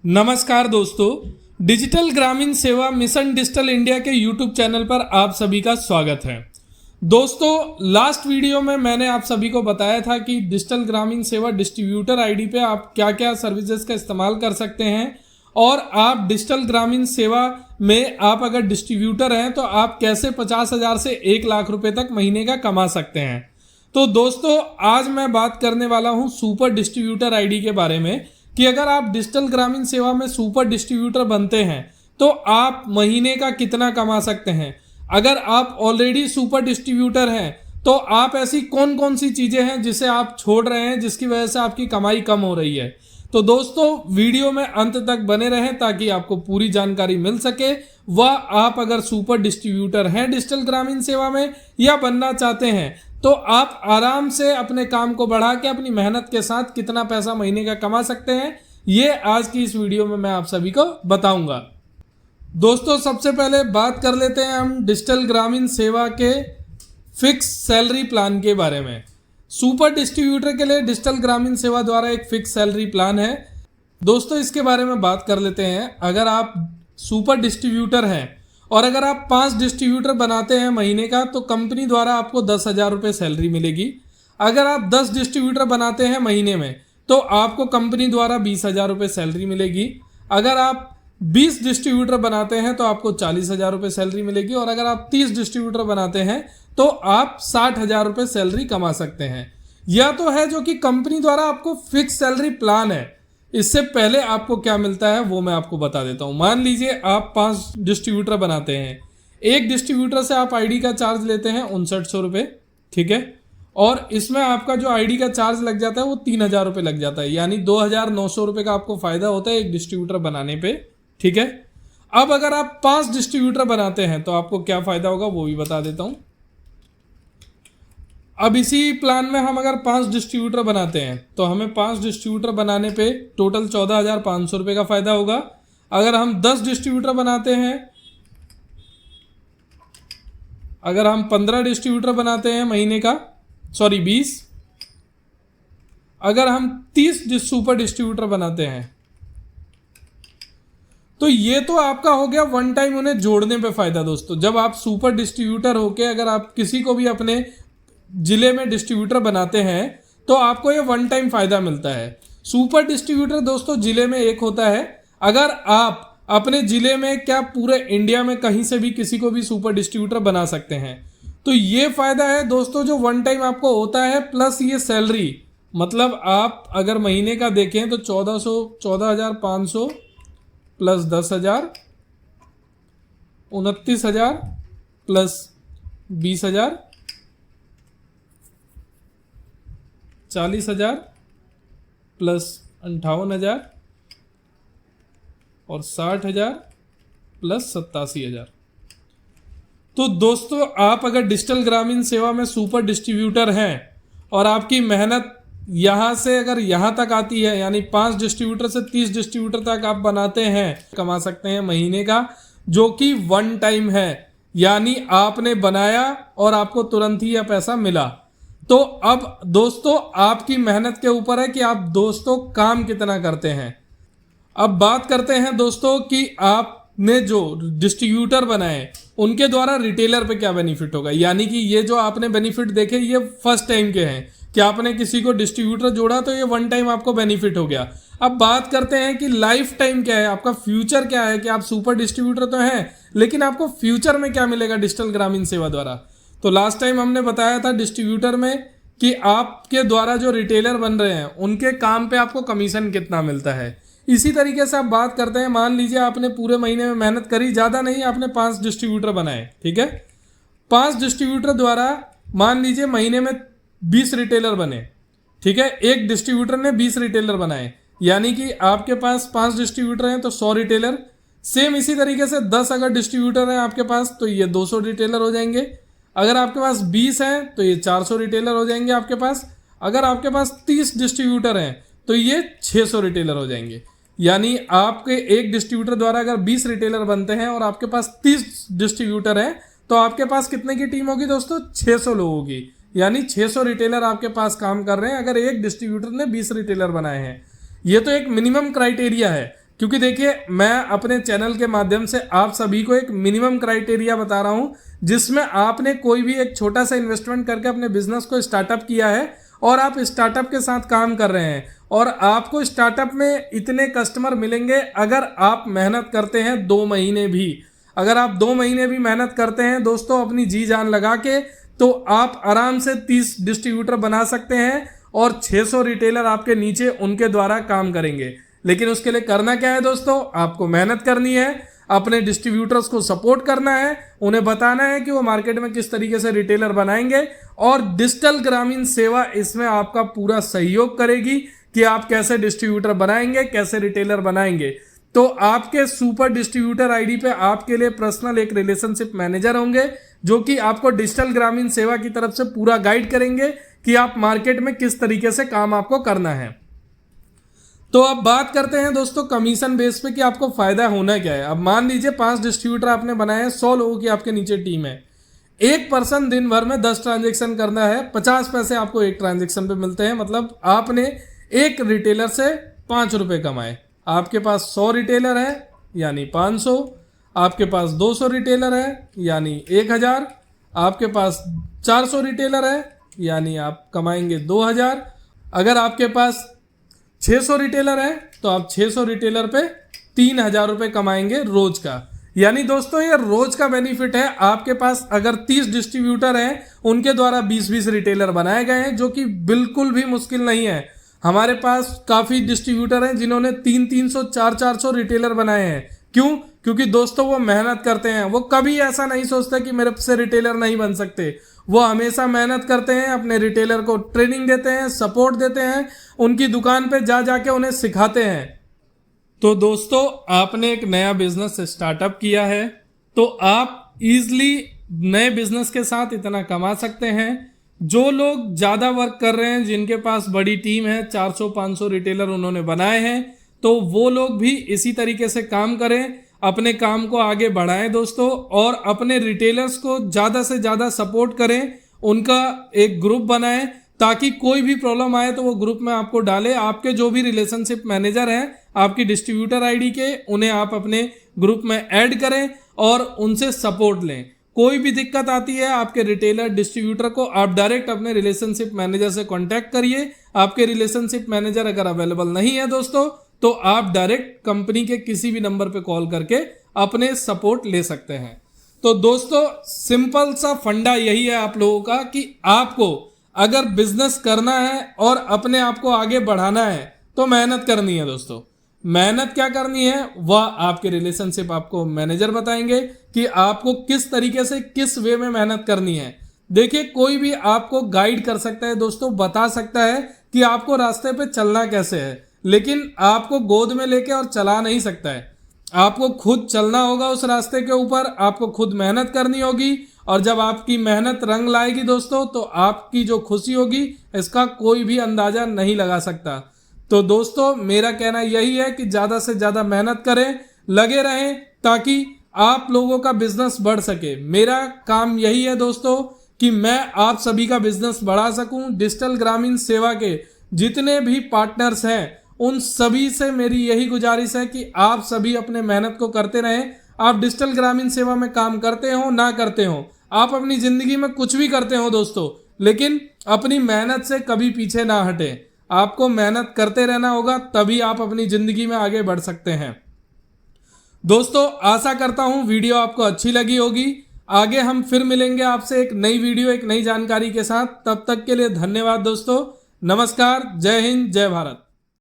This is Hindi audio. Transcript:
नमस्कार दोस्तों, डिजिटल ग्रामीण सेवा मिशन डिजिटल इंडिया के यूट्यूब चैनल पर आप सभी का स्वागत है। दोस्तों, लास्ट वीडियो में मैंने आप सभी को बताया था कि डिजिटल ग्रामीण सेवा डिस्ट्रीब्यूटर आईडी पे आप क्या क्या सर्विसेज का इस्तेमाल कर सकते हैं और आप डिजिटल ग्रामीण सेवा में आप अगर डिस्ट्रीब्यूटर हैं तो आप कैसे 50,000 से 1 लाख रुपए तक महीने का कमा सकते हैं। तो दोस्तों, आज मैं बात करने वाला हूं सुपर डिस्ट्रीब्यूटर आईडी के बारे में कि अगर आप डिजिटल ग्रामीण सेवा में सुपर डिस्ट्रीब्यूटर बनते हैं तो आप महीने का कितना कमा सकते हैं। अगर आप ऑलरेडी सुपर डिस्ट्रीब्यूटर हैं तो आप ऐसी कौन कौन सी चीज़ें हैं जिसे आप छोड़ रहे हैं जिसकी वजह से आपकी कमाई कम हो रही है। तो दोस्तों, वीडियो में अंत तक बने रहें ताकि आपको पूरी जानकारी मिल सके। वह आप अगर सुपर डिस्ट्रीब्यूटर हैं डिजिटल ग्रामीण सेवा में या बनना चाहते हैं तो आप आराम से अपने काम को बढ़ा के अपनी मेहनत के साथ कितना पैसा महीने का कमा सकते हैं, ये आज की इस वीडियो में मैं आप सभी को बताऊंगा। दोस्तों, सबसे पहले बात कर लेते हैं हम डिजिटल ग्रामीण सेवा के फिक्स सैलरी प्लान के बारे में। सुपर डिस्ट्रीब्यूटर के लिए डिजिटल ग्रामीण सेवा द्वारा एक फिक्स सैलरी प्लान है। दोस्तों, इसके बारे में बात कर लेते हैं। अगर आप सुपर डिस्ट्रीब्यूटर हैं और अगर आप 5 डिस्ट्रीब्यूटर बनाते हैं महीने का तो कंपनी द्वारा आपको 10,000 रुपये सैलरी मिलेगी। अगर आप 10 डिस्ट्रीब्यूटर बनाते हैं महीने में तो आपको कंपनी द्वारा 20,000 रुपये सैलरी मिलेगी। अगर आप 20 डिस्ट्रीब्यूटर बनाते हैं तो आपको 40,000 रुपये सैलरी मिलेगी और अगर आप 30 डिस्ट्रीब्यूटर बनाते हैं तो आप 60,000 रुपये सैलरी कमा सकते हैं। यह तो है जो कि कंपनी द्वारा आपको फिक्स सैलरी प्लान है। इससे पहले आपको क्या मिलता है वो मैं आपको बता देता हूं। मान लीजिए आप 5 डिस्ट्रीब्यूटर बनाते हैं, एक डिस्ट्रीब्यूटर से आप आईडी का चार्ज लेते हैं 5900 रुपये, ठीक है, और इसमें आपका जो आईडी का चार्ज लग जाता है वो 3,000 रुपये लग जाता है, यानी 2,900 रुपये का आपको फायदा होता है एक डिस्ट्रीब्यूटर बनाने पे, ठीक है। अब अगर आप 5 डिस्ट्रीब्यूटर बनाते हैं तो आपको क्या फायदा होगा वो भी बता देता हूं। अब इसी प्लान में हम अगर 5 डिस्ट्रीब्यूटर बनाते हैं तो हमें 5 डिस्ट्रीब्यूटर बनाने पे टोटल 14,500 रुपये का फायदा होगा। अगर हम 10 डिस्ट्रीब्यूटर बनाते हैं, अगर हम 15 डिस्ट्रीब्यूटर बनाते हैं महीने का, 20, अगर हम 30 सुपर डिस्ट्रीब्यूटर बनाते हैं तो ये तो आपका हो गया वन टाइम उन्हें जोड़ने पे फायदा। दोस्तों, जब आप सुपर डिस्ट्रीब्यूटर होके अगर आप किसी को भी अपने जिले में डिस्ट्रीब्यूटर बनाते हैं तो आपको ये वन टाइम फायदा मिलता है। सुपर डिस्ट्रीब्यूटर दोस्तों जिले में एक होता है। अगर आप अपने जिले में क्या पूरे इंडिया में कहीं से भी किसी को भी सुपर डिस्ट्रीब्यूटर बना सकते हैं, तो ये फायदा है दोस्तों जो वन टाइम आपको होता है, प्लस ये सैलरी। मतलब आप अगर महीने का देखें तो 14,500 प्लस 10,000, 29,000 प्लस 20,000, 40,000 प्लस 58,000 और 60,000 प्लस 87,000। तो दोस्तों, आप अगर डिजिटल ग्रामीण सेवा में सुपर डिस्ट्रीब्यूटर हैं और आपकी मेहनत यहाँ से अगर यहाँ तक आती है, यानी 5 डिस्ट्रीब्यूटर से 30 डिस्ट्रीब्यूटर तक आप बनाते हैं, कमा सकते हैं महीने का, जो कि वन टाइम है, यानी आपने बनाया और आपको तुरंत ही यह पैसा मिला। तो अब दोस्तों आपकी मेहनत के ऊपर है कि आप दोस्तों काम कितना करते हैं। अब बात करते हैं दोस्तों कि आपने जो डिस्ट्रीब्यूटर बनाए उनके द्वारा रिटेलर पे क्या बेनिफिट होगा। यानी कि ये जो आपने बेनिफिट देखे ये फर्स्ट टाइम के हैं कि आपने किसी को डिस्ट्रीब्यूटर जोड़ा तो ये वन टाइम आपको बेनिफिट हो गया। अब बात करते हैं कि लाइफ टाइम क्या है, आपका फ्यूचर क्या है, कि आप सुपर डिस्ट्रीब्यूटर तो हैं लेकिन आपको फ्यूचर में क्या मिलेगा डिजिटल ग्रामीण सेवा द्वारा। तो लास्ट टाइम हमने बताया था डिस्ट्रीब्यूटर में कि आपके द्वारा जो रिटेलर बन रहे हैं उनके काम पे आपको कमीशन कितना मिलता है। इसी तरीके से आप बात करते हैं, मान लीजिए आपने पूरे महीने में मेहनत करी, ज़्यादा नहीं, आपने 5 डिस्ट्रीब्यूटर बनाए, ठीक है। 5 डिस्ट्रीब्यूटर द्वारा मान लीजिए महीने में 20 रिटेलर बने, ठीक है। एक डिस्ट्रीब्यूटर ने 20 रिटेलर बनाए, यानी कि आपके पास 5 डिस्ट्रीब्यूटर हैं तो 100 रिटेलर। सेम इसी तरीके से 10 अगर डिस्ट्रीब्यूटर हैं आपके पास तो ये 200 रिटेलर हो जाएंगे। अगर आपके पास 20 हैं तो ये 400 रिटेलर हो जाएंगे आपके पास। अगर आपके पास 30 डिस्ट्रीब्यूटर हैं तो ये 600 रिटेलर हो जाएंगे। यानी आपके एक डिस्ट्रीब्यूटर द्वारा अगर 20 रिटेलर बनते हैं और आपके पास 30 डिस्ट्रीब्यूटर हैं तो आपके पास कितने की टीम होगी दोस्तों, 600 लोगों की। यानी 600 रिटेलर आपके पास काम कर रहे हैं अगर एक डिस्ट्रीब्यूटर ने 20 रिटेलर बनाए हैं। ये तो एक मिनिमम क्राइटेरिया है क्योंकि देखिए मैं अपने चैनल के माध्यम से आप सभी को एक मिनिमम क्राइटेरिया बता रहा हूं जिसमें आपने कोई भी एक छोटा सा इन्वेस्टमेंट करके अपने बिजनेस को स्टार्टअप किया है और आप स्टार्टअप के साथ काम कर रहे हैं और आपको स्टार्टअप में इतने कस्टमर मिलेंगे अगर आप मेहनत करते हैं 2 महीने भी। अगर आप 2 महीने भी मेहनत करते हैं दोस्तों अपनी जी जान लगा के, तो आप आराम से 30 डिस्ट्रीब्यूटर बना सकते हैं और 600 रिटेलर आपके नीचे उनके द्वारा काम करेंगे। लेकिन उसके लिए करना क्या है दोस्तों, आपको मेहनत करनी है, अपने डिस्ट्रीब्यूटर्स को सपोर्ट करना है, उन्हें बताना है कि वो मार्केट में किस तरीके से रिटेलर बनाएंगे और डिजिटल ग्रामीण सेवा इसमें आपका पूरा सहयोग करेगी कि आप कैसे डिस्ट्रीब्यूटर बनाएंगे, कैसे रिटेलर बनाएंगे। तो आपके सुपर डिस्ट्रीब्यूटर आईडी पे आपके लिए पर्सनल एक रिलेशनशिप मैनेजर होंगे जो कि आपको डिजिटल ग्रामीण सेवा की तरफ से पूरा गाइड करेंगे कि आप मार्केट में किस तरीके से काम आपको करना है। तो अब बात करते हैं दोस्तों कमीशन बेस पे कि आपको फायदा होना क्या है। अब मान लीजिए 5 डिस्ट्रीब्यूटर आपने बनाए हैं, 100 लोगों की आपके नीचे टीम है, एक पर्सन दिन भर में 10 ट्रांजेक्शन करना है, 50 पैसे आपको एक ट्रांजेक्शन पे मिलते हैं। मतलब आपने एक रिटेलर से 5 रुपए कमाए। आपके पास 100 रिटेलर है यानी 500, आपके पास 200 रिटेलर है यानी 1000, आपके पास 400 रिटेलर है यानी आप कमाएंगे 2000। अगर आपके पास 600 रिटेलर है तो आप 600 रिटेलर पे 3000 रुपए कमाएंगे रोज का। यानी दोस्तों ये रोज का बेनिफिट है। आपके पास अगर 30 डिस्ट्रीब्यूटर हैं उनके द्वारा 20-20 रिटेलर बनाए गए हैं जो कि बिल्कुल भी मुश्किल नहीं है। हमारे पास काफी डिस्ट्रीब्यूटर हैं जिन्होंने 300-300, 400-400 रिटेलर बनाए हैं। क्यों? क्योंकि दोस्तों वो मेहनत करते हैं, वो कभी ऐसा नहीं सोचते कि मेरे से रिटेलर नहीं बन सकते। वो हमेशा मेहनत करते हैं, अपने रिटेलर को ट्रेनिंग देते हैं, सपोर्ट देते हैं, उनकी दुकान पे जा जाके उन्हें सिखाते हैं। तो दोस्तों आपने एक नया बिजनेस स्टार्टअप किया है तो आप इजीली नए बिजनेस के साथ इतना कमा सकते हैं। जो लोग ज्यादा वर्क कर रहे हैं, जिनके पास बड़ी टीम है, 400-500 रिटेलर उन्होंने बनाए हैं, तो वो लोग भी इसी तरीके से काम करें, अपने काम को आगे बढ़ाएं दोस्तों, और अपने रिटेलर्स को ज़्यादा से ज़्यादा सपोर्ट करें, उनका एक ग्रुप बनाएं ताकि कोई भी प्रॉब्लम आए तो वो ग्रुप में आपको डाले। आपके जो भी रिलेशनशिप मैनेजर हैं आपकी डिस्ट्रीब्यूटर आईडी के, उन्हें आप अपने ग्रुप में ऐड करें और उनसे सपोर्ट लें। कोई भी दिक्कत आती है आपके रिटेलर डिस्ट्रीब्यूटर को आप डायरेक्ट अपने रिलेशनशिप मैनेजर से कांटेक्ट करिए। आपके रिलेशनशिप मैनेजर अगर अवेलेबल नहीं है दोस्तों तो आप डायरेक्ट कंपनी के किसी भी नंबर पे कॉल करके अपने सपोर्ट ले सकते हैं। तो दोस्तों सिंपल सा फंडा यही है आप लोगों का कि आपको अगर बिजनेस करना है और अपने आप को आगे बढ़ाना है तो मेहनत करनी है दोस्तों। मेहनत क्या करनी है वह आपके रिलेशनशिप आपको मैनेजर बताएंगे कि आपको किस तरीके से किस वे में मेहनत करनी है। देखिए कोई भी आपको गाइड कर सकता है दोस्तों, बता सकता है कि आपको रास्ते पे चलना कैसे है, लेकिन आपको गोद में लेके और चला नहीं सकता है। आपको खुद चलना होगा उस रास्ते के ऊपर, आपको खुद मेहनत करनी होगी, और जब आपकी मेहनत रंग लाएगी दोस्तों तो आपकी जो खुशी होगी इसका कोई भी अंदाजा नहीं लगा सकता। तो दोस्तों मेरा कहना यही है कि ज़्यादा से ज़्यादा मेहनत करें, लगे रहें ताकि आप लोगों का बिजनेस बढ़ सके। मेरा काम यही है दोस्तों कि मैं आप सभी का बिजनेस बढ़ा सकूं। डिजिटल ग्रामीण सेवा के जितने भी पार्टनर्स हैं उन सभी से मेरी यही गुजारिश है कि आप सभी अपने मेहनत को करते रहें। आप डिजिटल ग्रामीण सेवा में काम करते हो ना करते हो, आप अपनी जिंदगी में कुछ भी करते हो दोस्तों, लेकिन अपनी मेहनत से कभी पीछे ना हटें। आपको मेहनत करते रहना होगा, तभी आप अपनी जिंदगी में आगे बढ़ सकते हैं। दोस्तों आशा करता हूं वीडियो आपको अच्छी लगी होगी। आगे हम फिर मिलेंगे आपसे एक नई वीडियो, एक नई जानकारी के साथ। तब तक के लिए धन्यवाद दोस्तों। नमस्कार, जय हिंद, जय भारत।